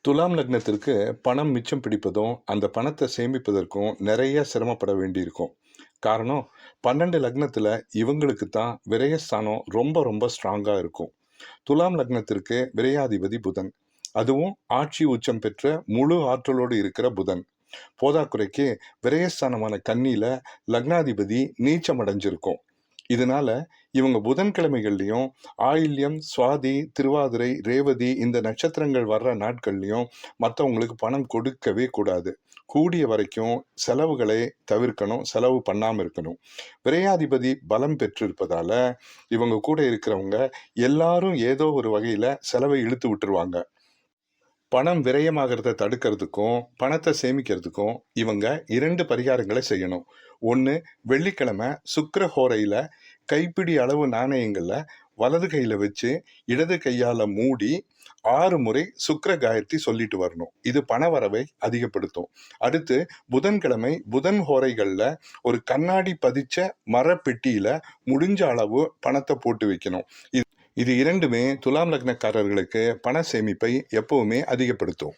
துலாம் லக்னத்திற்கு பணம் மிச்சம் பிடிப்பதும், அந்த பணத்தை சேமிப்பதற்கும் நிறைய சிரமப்பட வேண்டியிருக்கும். காரணம் 12 லக்னத்துல இவங்களுக்கு தான் விரயஸ்தானம் ரொம்ப ரொம்ப ஸ்ட்ராங்கா இருக்கும். துலாம் லக்னத்திற்கு விரையாதிபதி புதன். அதுவும் ஆட்சி உச்சம் பெற்ற முழு ஆற்றலோடு இருக்கிற புதன். போதாக்குறைக்கு விரயஸ்தானமான கன்னியில லக்னாதிபதி நீச்சம் அடைஞ்சிருக்கும். இதனால இவங்க புதன்கிழமைகள்லயும் ஆயில்யம், சுவாதி, திருவாதிரை, ரேவதி இந்த நட்சத்திரங்கள் வர்ற நாட்கள்லயும் மற்றவங்களுக்கு பணம் கொடுக்கவே கூடாது. கூடிய வரைக்கும் செலவுகளை தவிர்க்கணும், செலவு பண்ணாம இருக்கணும். விரையாதிபதி பலம் பெற்றிருப்பதால இவங்க கூட இருக்கிறவங்க எல்லாரும் ஏதோ ஒரு வகையில செலவை இழுத்து விட்டுருவாங்க. பணம் விரயமாகிறத தடுக்கிறதுக்கும் பணத்தை சேமிக்கிறதுக்கும் இவங்க 2 பரிகாரங்களை செய்யணும். ஒன்று, வெள்ளிக்கிழமை சுக்கிர ஹோரையில் கைப்பிடி அளவு நாணயங்கள்ல வலது கையில் வச்சு இடது கையால் மூடி 6 முறை சுக்கிர காயத்ரி சொல்லிட்டு வரணும். இது பணவரவை அதிகப்படுத்தும். அடுத்து புதன்கிழமை புதன் ஹோரைகளில் ஒரு கண்ணாடி பதிச்ச மரப்பெட்டியில் முடிஞ்ச அளவு பணத்தை போட்டு வைக்கணும். இது இரண்டுமே துலாம் லக்னக்காரர்களுக்கு பண சேமிப்பை எப்பவுமே அதிகப்படுத்தும்.